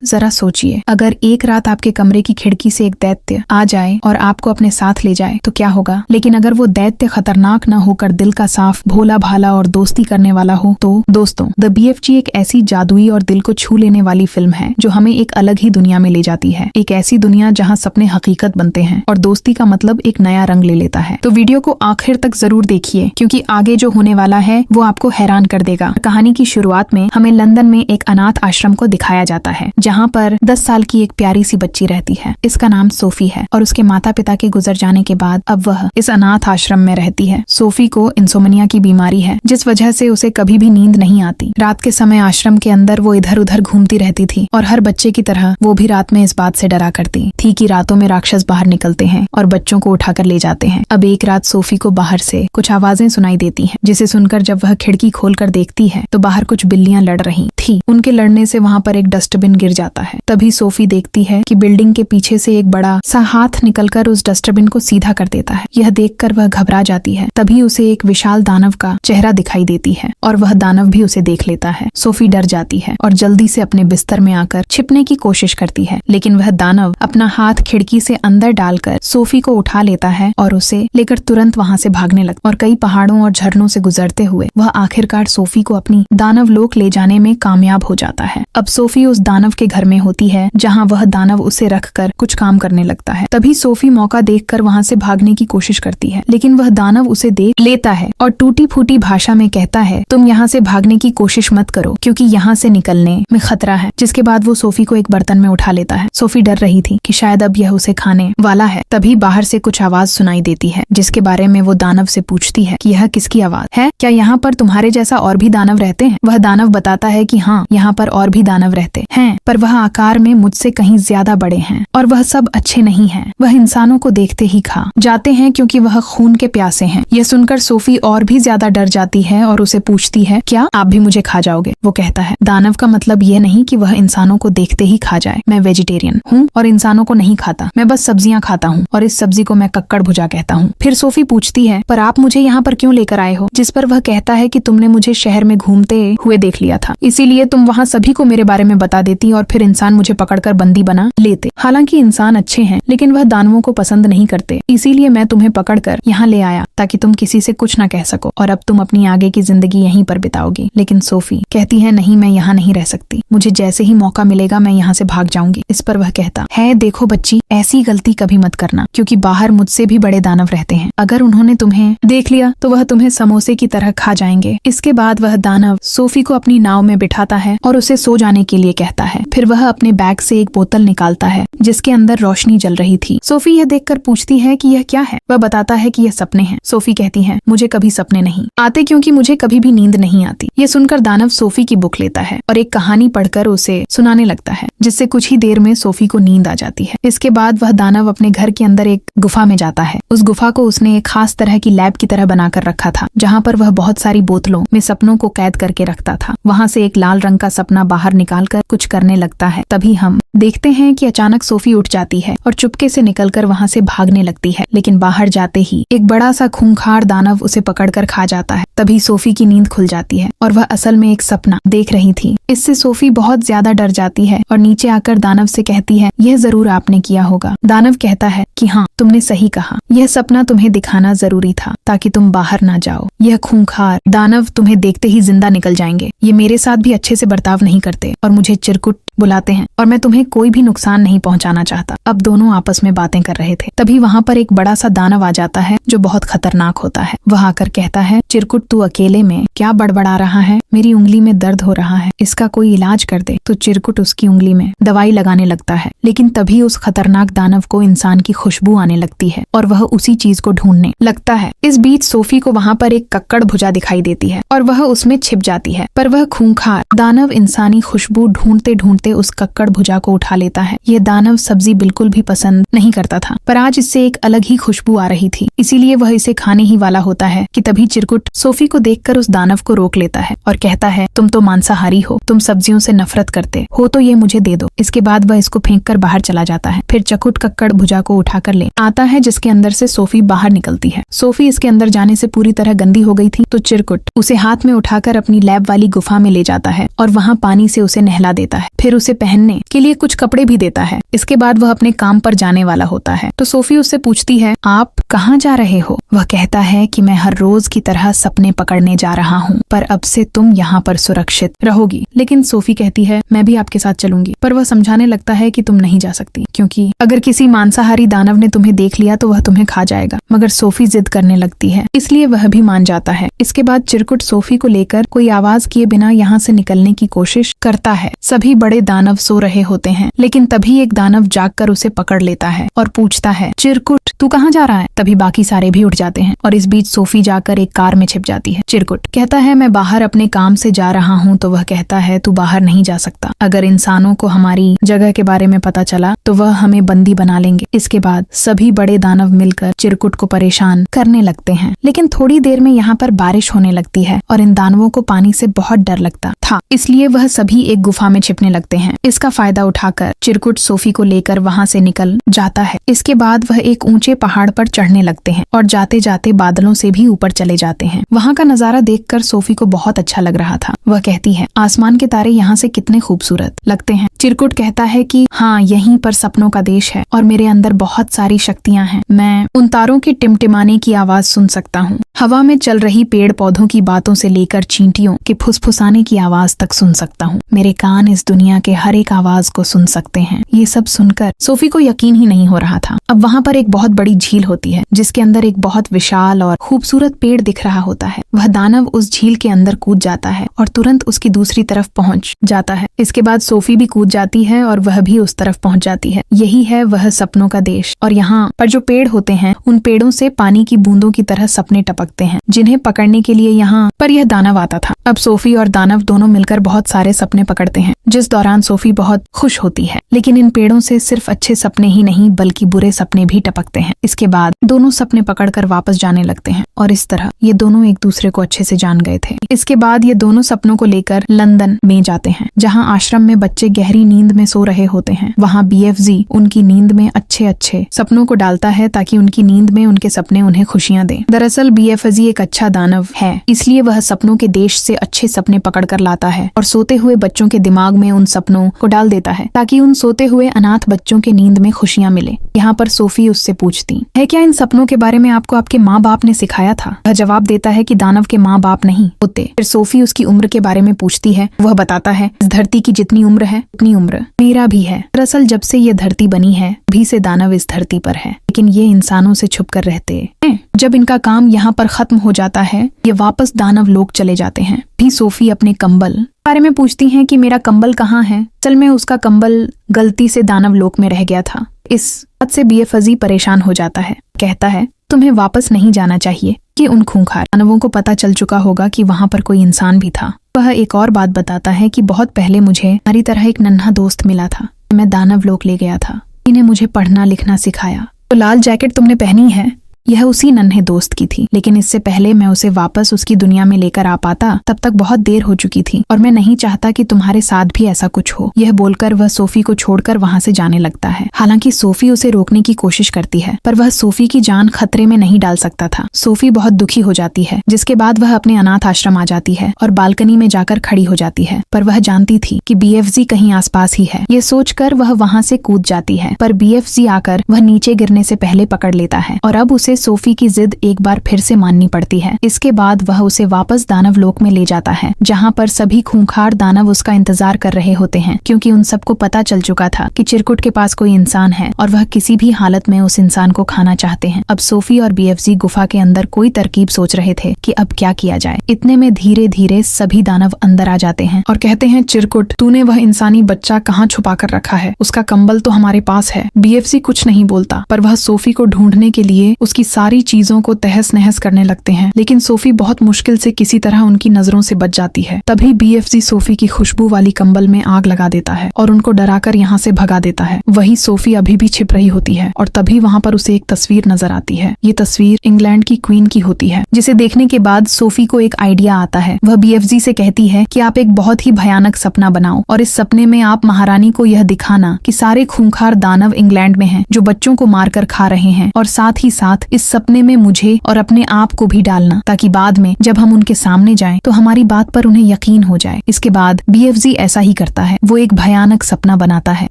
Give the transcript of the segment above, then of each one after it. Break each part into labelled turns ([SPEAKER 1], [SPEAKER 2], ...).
[SPEAKER 1] जरा सोचिए, अगर एक रात आपके कमरे की खिड़की से एक दैत्य आ जाए और आपको अपने साथ ले जाए तो क्या होगा। लेकिन अगर वो दैत्य खतरनाक न होकर दिल का साफ, भोला भाला और दोस्ती करने वाला हो तो दोस्तों, द BFG एक ऐसी जादुई और दिल को छू लेने वाली फिल्म है जो हमें एक अलग ही दुनिया में ले जाती है। एक ऐसी दुनिया जहाँ सपने हकीकत बनते हैं और दोस्ती का मतलब एक नया रंग ले लेता है। तो वीडियो को आखिर तक जरूर देखिए, क्योंकि आगे जो होने वाला है वो आपको हैरान कर देगा। कहानी की शुरुआत में हमें लंदन में एक अनाथ आश्रम को दिखाया जाता है, जहाँ पर 10 साल की एक प्यारी सी बच्ची रहती है। इसका नाम सोफी है और उसके माता पिता के गुजर जाने के बाद अब वह इस अनाथ आश्रम में रहती है। सोफी को इंसोमनिया की बीमारी है, जिस वजह से उसे कभी भी नींद नहीं आती। रात के समय आश्रम के अंदर वो इधर उधर घूमती रहती थी और हर बच्चे की तरह वो भी रात में इस बात से डरा करती थी कि रातों में राक्षस बाहर निकलते हैं और बच्चों को उठाकर ले जाते हैं। अब एक रात सोफी को बाहर से कुछ आवाजें सुनाई देती हैं, जिसे सुनकर जब वह खिड़की खोलकर देखती है तो बाहर कुछ बिल्लियां लड़ रही थी। उनके लड़ने से वहाँ पर एक डस्टबिन गिर जाता है। तभी सोफी देखती है कि बिल्डिंग के पीछे से एक बड़ा सा हाथ निकलकर उस डस्टबिन को सीधा कर देता है। यह देखकर वह घबरा जाती है। तभी उसे एक विशाल दानव का चेहरा दिखाई देती है और वह दानव भी उसे देख लेता है। सोफी डर जाती है और जल्दी से अपने बिस्तर में आकर छिपने की कोशिश करती है, लेकिन वह दानव अपना हाथ खिड़की से अंदर डालकर सोफी को उठा लेता है और उसे लेकर तुरंत वहाँ से भागने लगता। और कई पहाड़ों और झरनों से गुजरते हुए वह आखिरकार सोफी को अपनी दानव लोक ले जाने में कामयाब हो जाता है। अब सोफी उस दानव के घर में होती है, जहाँ वह दानव उसे रखकर कुछ काम करने लगता है। तभी सोफी मौका देखकर वहाँ से भागने की कोशिश करती है, लेकिन वह दानव उसे देख लेता है और टूटी फूटी भाषा में कहता है, तुम यहाँ से भागने की कोशिश मत करो क्योंकि यहाँ से निकलने में खतरा है। जिसके बाद वो सोफी को एक बर्तन में उठा लेता है। सोफी डर रही थी कि शायद अब यह उसे खाने वाला है। तभी बाहर से कुछ आवाज सुनाई देती है, जिसके बारे में वो दानव से पूछती है कि यह किसकी आवाज है, क्या यहाँ पर तुम्हारे जैसा और भी दानव रहते हैं। वह दानव बताता है कि हाँ, यहाँ पर और भी दानव रहते हैं, पर वह आकार में मुझसे कहीं ज्यादा बड़े हैं और वह सब अच्छे नहीं हैं। वह इंसानों को देखते ही खा जाते हैं क्योंकि वह खून के प्यासे हैं। यह सुनकर सोफी और भी ज्यादा डर जाती है और उसे पूछती है, क्या आप भी मुझे खा जाओगे। वो कहता है, दानव का मतलब यह नहीं कि वह इंसानों को देखते ही खा जाए। मैं वेजिटेरियन हूँ और इंसानों को नहीं खाता। मैं बस सब्जियां खाता हूँ और इस सब्जी को मैं कक्कड़ भुजा कहता हूँ। फिर सोफी पूछती है, पर आप मुझे यहाँ पर क्यों लेकर आए हो। जिस पर वह कहता है कि तुमने मुझे शहर में घूमते हुए देख लिया था, इसीलिए तुम वहाँ सभी को मेरे बारे में बता देती और फिर इंसान मुझे पकड़कर बंदी बना लेते। हालांकि इंसान अच्छे हैं, लेकिन वह दानवों को पसंद नहीं करते, इसीलिए मैं तुम्हें पकड़कर यहाँ ले आया ताकि तुम किसी से कुछ न कह सको और अब तुम अपनी आगे की जिंदगी यहीं पर बिताओगी। लेकिन सोफी कहती है, नहीं, मैं यहाँ नहीं रह सकती। मुझे जैसे ही मौका मिलेगा मैं यहाँ से भाग जाऊंगी। इस पर वह कहता है, देखो बच्ची, ऐसी गलती कभी मत करना क्योंकि बाहर मुझसे भी बड़े दानव रहते हैं। अगर उन्होंने तुम्हें देख लिया तो वह तुम्हें समोसे की तरह खा जाएंगे। इसके बाद वह दानव सोफी को अपनी नाव में बिठाता है और उसे सो जाने के लिए कहता है। फिर वह अपने बैग से एक बोतल निकालता है जिसके अंदर रोशनी जल रही थी। सोफी यह देखकर पूछती है कि यह क्या है। वह बताता है कि यह सपने हैं। सोफी कहती है, मुझे कभी सपने नहीं आते क्योंकि मुझे कभी भी नींद नहीं आती। यह सुनकर दानव सोफी की बुक लेता है और एक कहानी पढ़कर उसे सुनाने लगता है, जिससे कुछ ही देर में सोफी को नींद आ जाती है। इसके बाद वह दानव अपने घर के अंदर एक गुफा में जाता है। उस गुफा को उसने एक खास तरह की लैब की तरह बनाकर रखा था, जहाँ पर वह बहुत सारी बोतलों में सपनों को कैद करके रखता था। वहाँ से एक लाल रंग का सपना बाहर निकालकर कुछ करने लगता है। तभी हम देखते हैं कि अचानक सोफी उठ जाती है और चुपके से निकलकर वहाँ से भागने लगती है, लेकिन बाहर जाते ही एक बड़ा सा खूंखार दानव उसे पकड़कर खा जाता है। तभी सोफी की नींद खुल जाती है और वह असल में एक सपना देख रही थी। इससे सोफी बहुत ज्यादा डर जाती है और नीचे आकर दानव से कहती है, यह जरूर आपने किया होगा। दानव कहता है कि हाँ, तुमने सही कहा, यह सपना तुम्हें दिखाना जरूरी था ताकि तुम बाहर ना जाओ। यह खूंखार दानव तुम्हें देखते ही जिंदा निकल जाएंगे। ये मेरे साथ भी अच्छे से बर्ताव नहीं करते और मुझे चिरकुट बुलाते हैं और मैं तुम्हें कोई भी नुकसान नहीं पहुंचाना चाहता। अब दोनों आपस में बातें कर रहे थे। तभी वहाँ पर एक बड़ा सा दानव आ जाता है जो बहुत खतरनाक होता है। वह आकर कहता है, चिरकुट, तू अकेले में क्या बड़बड़ा रहा है। मेरी उंगली में दर्द हो रहा है, इसका कोई इलाज कर दे। तो चिरकुट उसकी उंगली में दवाई लगाने लगता है, लेकिन तभी उस खतरनाक दानव को इंसान की खुशबू आने लगती है और वह उसी चीज को ढूंढने लगता है। इस बीच सोफी को वहाँ पर एक कक्कड़ भुजा दिखाई देती है और वह उसमें छिप जाती है, पर वह खूंखार दानव इंसानी खुशबू ढूंढते ढूंढते उस कक्कड़ भुजा को उठा लेता है। यह दानव सब्जी बिल्कुल भी पसंद नहीं करता था, पर आज इससे एक अलग ही खुशबू आ रही थी, इसीलिए वह इसे खाने ही वाला होता है कि तभी चिरकुट सोफी को देखकर उस दानव को रोक लेता है और कहता है, तुम तो मांसाहारी हो, तुम सब्जियों से नफरत करते हो तो ये मुझे दे दो। इसके बाद वह इसको फेंक कर बाहर चला जाता है। फिर चकुट कक्कड़ भुजा को उठाकर ले आता है, जिसके अंदर से सोफी बाहर निकलती है। सोफी इसके अंदर जाने से पूरी तरह गंदी हो गई थी, तो चिरकुट उसे हाथ में उठाकर अपनी लैब वाली गुफा में ले जाता है और वहाँ पानी से उसे नहला देता है। फिर उसे पहनने के लिए कुछ कपड़े भी देता है। इसके बाद वह अपने काम पर जाने वाला होता है। तो सोफी उससे पूछती है, आप कहाँ जा रहे हो? वह कहता है कि मैं हर रोज की तरह सपने पकड़ने जा रहा हूँ, पर अब से तुम यहाँ पर सुरक्षित रहोगी। लेकिन सोफी कहती है, मैं भी आपके साथ चलूंगी। पर वह समझाने लगता है कि तुम नहीं जा सकती, क्योंकि अगर किसी मांसाहारी दानव ने तुम्हें देख लिया तो वह तुम्हें खा जाएगा। मगर सोफी जिद करने लगती है, इसलिए वह भी मान जाता है। इसके बाद चिरकुट सोफी को लेकर कोई आवाज किए बिना यहाँ से निकलने की कोशिश करता है। सभी बड़े दानव सो रहे होते हैं, लेकिन तभी एक दानव जागकर उसे पकड़ लेता है और पूछता है, चिरकुट तू कहाँ जा रहा है? तभी बाकी सारे भी उठ जाते हैं और इस बीच सोफी जाकर एक कार में छिप जाती है। चिरकुट कहता है, मैं बाहर अपने काम से जा रहा हूँ। तो वह कहता है, तू बाहर नहीं जा सकता। अगर इंसानों को हमारी जगह के बारे में पता चला तो वह हमें बंदी बना लेंगे। इसके बाद सभी बड़े दानव मिलकर चिरकुट को परेशान करने लगते हैं। लेकिन थोड़ी देर में यहाँ पर बारिश होने लगती है और इन दानवों को पानी से बहुत डर लगता था, इसलिए वह सभी एक गुफा में छिपने लगते हैं। इसका फायदा उठाकर चिरकुट सोफी को लेकर वहाँ से निकल जाता है। इसके बाद वह एक ऊंचे पहाड़ पर चढ़ने लगते हैं और जाते जाते बादलों से भी ऊपर चले जाते हैं। वहाँ का नजारा देखकर सोफी को बहुत अच्छा लग रहा था। वह कहती है, आसमान के तारे यहाँ से कितने खूबसूरत लगते हैं। चिरकुट कहता है कि हाँ, यहीं पर सपनों का देश है और मेरे अंदर बहुत सारी शक्तियाँ हैं। मैं उन तारों के टिमटिमाने की आवाज सुन सकता हूँ। हवा में चल रही पेड़ पौधों की बातों से लेकर चींटियों के फुसफुसाने की आवाज तक सुन सकता हूँ। मेरे कान इस दुनिया के हर एक आवाज को सुन सकते हैं। ये सब सुनकर सोफी को यकीन ही नहीं हो रहा था। अब वहाँ पर एक बहुत बड़ी झील होती है, जिसके अंदर एक बहुत विशाल और खूबसूरत पेड़ दिख रहा होता है। वह दानव उस झील के अंदर कूद जाता है और तुरंत उसकी दूसरी तरफ पहुँच जाता है। इसके बाद सोफी भी कूद जाती है और वह भी उस तरफ पहुँच जाती है। यही है वह सपनों का देश। और यहाँ पर जो पेड़ होते हैं, उन पेड़ों से पानी की बूंदों की तरह सपने टपकते हैं, जिन्हें पकड़ने के लिए यहाँ पर यह दानव आता था। अब सोफी और दानव दोनों मिलकर बहुत सारे सपने पकड़ते हैं, जिस दौरान सोफी बहुत खुश होती है। लेकिन इन पेड़ों से सिर्फ अच्छे सपने ही नहीं बल्कि बुरे सपने भी टपकते हैं। इसके बाद दोनों सपने पकड़कर वापस जाने लगते हैं और इस तरह ये दोनों एक दूसरे को अच्छे से जान गए थे। इसके बाद ये दोनों सपनों को लेकर लंदन में जाते हैं, जहाँ आश्रम में बच्चे गहरी नींद में सो रहे होते हैं। वहाँ BFG उनकी नींद में अच्छे अच्छे सपनों को डालता है ताकि उनकी नींद में उनके सपने उन्हें खुशियाँ दें। दरअसल BFG एक अच्छा दानव है, इसलिए वह सपनों के देश से अच्छे सपने पकड़ कर लाता है और सोते हुए बच्चों के दिमाग में उन सपनों को डाल देता है ताकि उन सोते हुए अनाथ बच्चों के नींद में खुशियाँ मिले। यहाँ पर सोफी उससे पूछती है, क्या इन सपनों के बारे में आपको आपके माँ बाप ने सिखाया था? वह जवाब देता है कि दानव के माँ बाप नहीं होते। फिर सोफी उसकी उम्र के बारे में पूछती है। वह बताता है, इस धरती की जितनी उम्र है उतनी उम्र मेरा भी है। दरअसल जब से ये धरती बनी है भी से दानव इस धरती पर है, लेकिन ये इंसानों से छुप कर रहते हैं। जब इनका काम यहाँ पर खत्म हो जाता है, ये वापस दानव लोग चले जाते हैं। भी सोफी अपने कंबल बारे में पूछती हैं कि मेरा कंबल कहाँ है। चल में उसका कंबल गलती से दानव लोक में रह गया था। इस बात से BFG परेशान हो जाता है, कहता है तुम्हें वापस नहीं जाना चाहिए कि उन खूंखार दानवों को पता चल चुका होगा कि वहाँ पर कोई इंसान भी था। वह एक और बात बताता है कि बहुत पहले मुझे हमारी तरह एक नन्हा दोस्त मिला था, मैं दानव लोक ले गया था। इन्हें मुझे पढ़ना लिखना सिखाया। तो लाल जैकेट तुमने पहनी है, यह उसी नन्हे दोस्त की थी। लेकिन इससे पहले मैं उसे वापस उसकी दुनिया में लेकर आ पाता, तब तक बहुत देर हो चुकी थी और मैं नहीं चाहता कि तुम्हारे साथ भी ऐसा कुछ हो। यह बोलकर वह सोफी को छोड़कर वहाँ से जाने लगता है। हालांकि सोफी उसे रोकने की कोशिश करती है, पर वह सोफी की जान खतरे में नहीं डाल सकता था। सोफी बहुत दुखी हो जाती है, जिसके बाद वह अपने अनाथ आश्रम आ जाती है और बालकनी में जाकर खड़ी हो जाती है। पर वह जानती थी कि BFG कहीं आसपास ही है। ये सोचकर वह वहाँ से कूद जाती है, पर BFG आकर वह नीचे गिरने से पहले पकड़ लेता है और अब उसे सोफी की जिद एक बार फिर से माननी पड़ती है। इसके बाद वह उसे वापस दानव लोक में ले जाता है, जहाँ पर सभी खूंखार दानव उसका इंतजार कर रहे होते हैं, क्योंकि उन सबको पता चल चुका था कि चिरकुट के पास कोई इंसान है और वह किसी भी हालत में उस इंसान को खाना चाहते हैं। अब सोफी और BFG गुफा के अंदर कोई तरकीब सोच रहे थे कि अब क्या किया जाए। इतने में धीरे धीरे सभी दानव अंदर आ जाते हैं और कहते हैं, चिरकुट तूने वह इंसानी बच्चा कहाँ छुपा कर रखा है? उसका कंबल तो हमारे पास है। BFG कुछ नहीं बोलता, पर वह सोफी को ढूंढने के लिए उसकी बाकी सारी चीजों को तहस नहस करने लगते हैं, लेकिन सोफी बहुत मुश्किल से किसी तरह उनकी नजरों से बच जाती है। तभी BFG सोफी की खुशबू वाली कंबल में आग लगा देता है और उनको डराकर यहाँ से भगा देता है। वहीं सोफी अभी भी छिप रही होती है और तभी वहाँ पर उसे एक तस्वीर नजर आती है। ये तस्वीर इंग्लैंड की क्वीन की होती है, जिसे देखने के बाद सोफी को एक आइडिया आता है। वह BFG से कहती है कि आप एक बहुत ही भयानक सपना बनाओ और इस सपने में आप महारानी को यह दिखाना कि सारे खूंखार दानव इंग्लैंड में हैं जो बच्चों को मारकर खा रहे हैं, और साथ ही साथ इस सपने में मुझे और अपने आप को भी डालना, ताकि बाद में जब हम उनके सामने जाएं तो हमारी बात पर उन्हें यकीन हो जाए। इसके बाद BFG ऐसा ही करता है। वो एक भयानक सपना बनाता है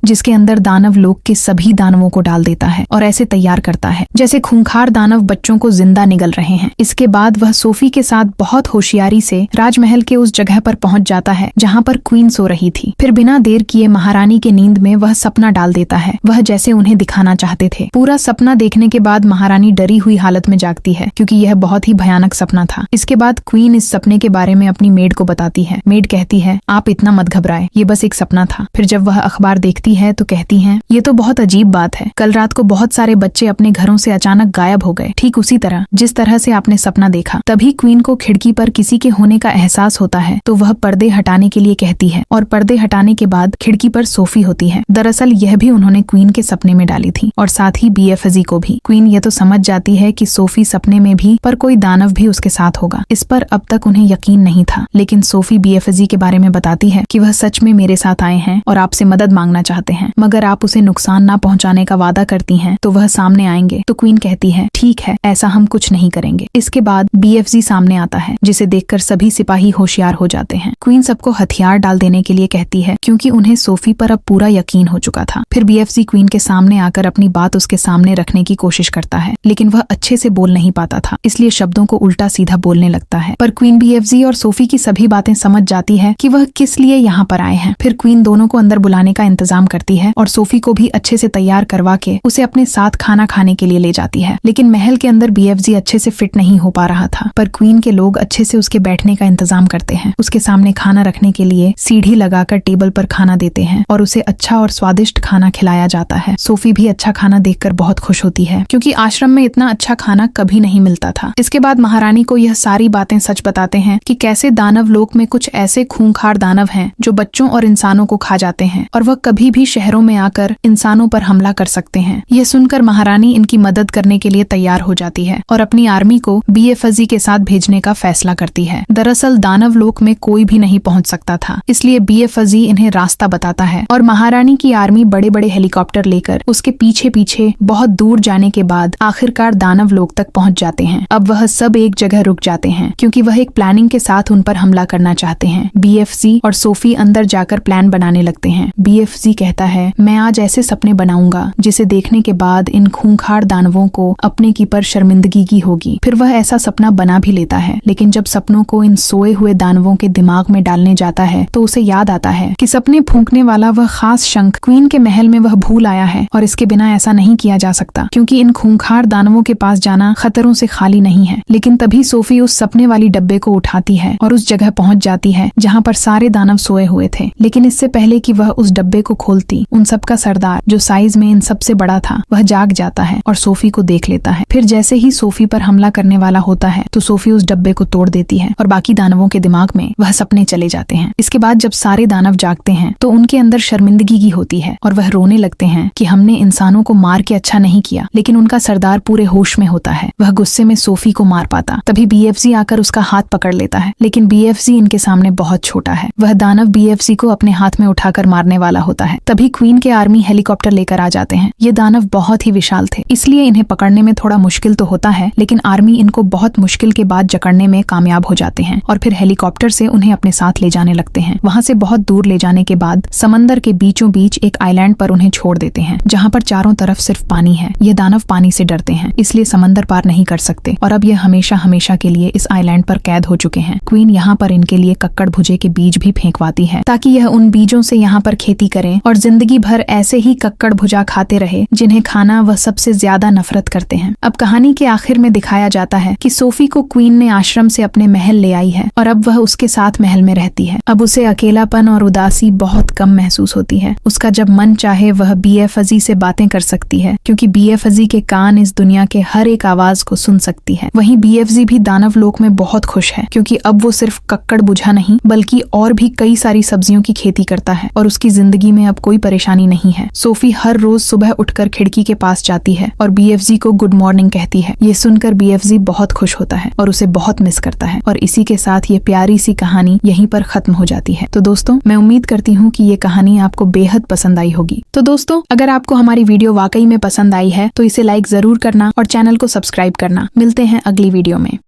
[SPEAKER 1] जिसके अंदर दानव लोक के सभी दानवों को डाल देता है और ऐसे तैयार करता है जैसे खूंखार दानव बच्चों को जिंदा निगल रहे हैं। इसके बाद वह सोफी के साथ बहुत होशियारी से राजमहल के उस जगह पर पहुंच जाता है जहाँ पर क्वीन सो रही थी। फिर बिना देर किए महारानी के नींद में वह सपना डाल देता है, वह जैसे उन्हें दिखाना चाहते थे। पूरा सपना देखने के बाद महारानी डरी हुई हालत में जागती है क्योंकि यह बहुत ही भयानक सपना था। इसके बाद क्वीन इस सपने के बारे में अपनी मेड को बताती है। मेड कहती है, आप इतना मत घबराए, ये बस एक सपना था। फिर जब वह अखबार देखती है तो कहती है, ये तो बहुत अजीब बात है, कल रात को बहुत सारे बच्चे अपने घरों से अचानक गायब हो गए, ठीक उसी तरह जिस तरह से आपने सपना देखा। तभी क्वीन को खिड़की पर किसी के होने का एहसास होता है तो वह पर्दे हटाने के लिए कहती है और पर्दे हटाने के बाद खिड़की पर सोफी होती है। दरअसल यह भी उन्होंने क्वीन के सपने में डाली थी और साथ ही BFG को भी। क्वीन यह तो समझ जाती है कि सोफी सपने में भी पर कोई दानव भी उसके साथ होगा। इस पर अब तक उन्हें यकीन नहीं था, लेकिन सोफी BFG के बारे में बताती है कि वह सच में मेरे साथ आए हैं और आपसे मदद मांगना चाहते हैं, मगर आप उसे नुकसान ना पहुंचाने का वादा करती हैं तो वह सामने आएंगे। तो क्वीन कहती है, ठीक है, ऐसा हम कुछ नहीं करेंगे। इसके बाद BFG सामने आता है जिसे देखकर सभी सिपाही होशियार हो जाते हैं। क्वीन सबको हथियार डाल देने के लिए कहती है क्योंकि उन्हें सोफी पर अब पूरा यकीन हो चुका था। फिर BFG क्वीन के सामने आकर अपनी बात उसके सामने रखने की कोशिश करता है, लेकिन वह अच्छे से बोल नहीं पाता था, इसलिए शब्दों को उल्टा सीधा बोलने लगता है। पर क्वीन BFG और सोफी की सभी बातें समझ जाती है कि वह किस लिए यहाँ पर आए हैं। फिर क्वीन दोनों को अंदर बुलाने का इंतजाम करती है और सोफी को भी अच्छे से तैयार करवा के उसे अपने साथ खाना खाने के लिए ले जाती है। लेकिन महल के अंदर BFG अच्छे से फिट नहीं हो पा रहा था, पर क्वीन के लोग अच्छे से उसके बैठने का इंतजाम करते हैं। उसके सामने खाना रखने के लिए सीढ़ी लगाकर टेबल पर खाना देते हैं और उसे अच्छा और स्वादिष्ट खाना खिलाया जाता है। सोफी भी अच्छा खाना देखकर बहुत खुश होती है क्योंकि आश्रम में इतना अच्छा खाना कभी नहीं मिलता था। इसके बाद महारानी को यह सारी बातें सच बताते हैं कि कैसे दानव लोक में कुछ ऐसे खूंखार दानव हैं जो बच्चों और इंसानों को खा जाते हैं और वह कभी भी शहरों में आकर इंसानों पर हमला कर सकते हैं। यह सुनकर महारानी इनकी मदद करने के लिए तैयार हो जाती है और अपनी आर्मी को BFG के साथ भेजने का फैसला करती है। दरअसल दानव लोक में कोई भी नहीं पहुंच सकता था, इसलिए BFG इन्हें रास्ता बताता है और महारानी की आर्मी बड़े बड़े हेलीकॉप्टर लेकर उसके पीछे पीछे बहुत दूर जाने के बाद आखिरकार दानव लोक तक पहुंच जाते हैं। अब वह सब एक जगह रुक जाते हैं क्योंकि वह एक प्लानिंग के साथ उन पर हमला करना चाहते हैं। BFG और सोफी अंदर जाकर प्लान बनाने लगते हैं। BFG कहता है, मैं आज ऐसे सपने बनाऊंगा जिसे देखने के बाद इन खूंखार दानवों को अपने की पर शर्मिंदगी की होगी। फिर वह ऐसा सपना बना भी लेता है, लेकिन जब सपनों को इन सोए हुए दानवों के दिमाग में डालने जाता है तो उसे याद आता है कि सपने फूंकने वाला वह खास शंख क्वीन के महल में वह भूल आया है और इसके बिना ऐसा नहीं किया जा सकता क्योंकि इन खूंखार दानवों के पास जाना खतरों से खाली नहीं है। लेकिन तभी सोफी उस सपने वाली डब्बे को उठाती है और उस जगह पहुंच जाती है जहाँ पर सारे दानव सोए हुए थे। लेकिन इससे पहले कि वह उस डब्बे को खोलती, उन सबका सरदार जो साइज में इन सबसे बड़ा था वह जाग जाता है और सोफी को देख लेता है। फिर जैसे ही सोफी पर हमला करने वाला होता है तो सोफी उस डब्बे को तोड़ देती है और बाकी दानवों के दिमाग में वह सपने चले जाते हैं। इसके बाद जब सारे दानव जागते हैं तो उनके अंदर शर्मिंदगी की होती है और वह रोने लगते हैं कि हमने इंसानों को मार के अच्छा नहीं किया। लेकिन उनका सरदार पूरे होश में होता है, वह गुस्से में सोफी को मार पाता। तभी BFG आकर उसका हाथ पकड़ लेता है, लेकिन BFG इनके सामने बहुत छोटा है। वह दानव BFG को अपने हाथ में उठाकर मारने वाला होता है। तभी क्वीन के आर्मी हेलीकॉप्टर लेकर आ जाते हैं। ये दानव बहुत ही विशाल थे, इसलिए इन्हें पकड़ने में थोड़ा मुश्किल तो होता है, लेकिन आर्मी इनको बहुत मुश्किल के बाद जकड़ने में कामयाब हो जाते हैं और फिर हेलीकॉप्टर से उन्हें अपने साथ ले जाने लगते हैं। वहाँ से बहुत दूर ले जाने के बाद समंदर के बीचों बीच एक आइलैंड पर उन्हें छोड़ देते हैं जहाँ पर चारों तरफ सिर्फ पानी है। ये दानव पानी से डरते हैं, इसलिए समंदर पार नहीं कर सकते और अब ये हमेशा हमेशा के लिए इस आइलैंड पर कैद हो चुके हैं। क्वीन यहाँ पर इनके लिए कक्कड़ भुजे के बीज भी फेंकवाती है ताकि यह उन बीजों से यहाँ पर खेती करें और जिंदगी भर ऐसे ही कक्कड़ भुजा खाते रहे जिन्हें खाना वह सबसे ज्यादा नफरत करते हैं। अब कहानी के आखिर में दिखाया जाता है कि सोफी को क्वीन ने आश्रम से अपने महल ले आई है और अब वह उसके साथ महल में रहती है। अब उसे अकेलापन और उदासी बहुत कम महसूस होती है। उसका जब मन चाहे वह BFG से बातें कर सकती है क्योंकि BFG के कान इस दुनिया दुनिया के हर एक आवाज को सुन सकती है। वहीं BFG भी दानव लोक में बहुत खुश है, क्योंकि अब वो सिर्फ कक्कड़ बुझा नहीं बल्कि और भी कई सारी सब्जियों की खेती करता है और उसकी जिंदगी में अब कोई परेशानी नहीं है। सोफी हर रोज सुबह उठकर खिड़की के पास जाती है और BFG को गुड मॉर्निंग कहती है। ये सुनकर BFG बहुत खुश होता है और उसे बहुत मिस करता है। और इसी के साथ ये प्यारी सी कहानी यहीं पर खत्म हो जाती है। तो दोस्तों, मैं उम्मीद करती हूँ कि ये कहानी आपको बेहद पसंद आई होगी। तो दोस्तों, अगर आपको हमारी वीडियो वाकई में पसंद आई है तो इसे लाइक जरूर करना और चैनल को सब्सक्राइब करना। मिलते हैं अगली वीडियो में।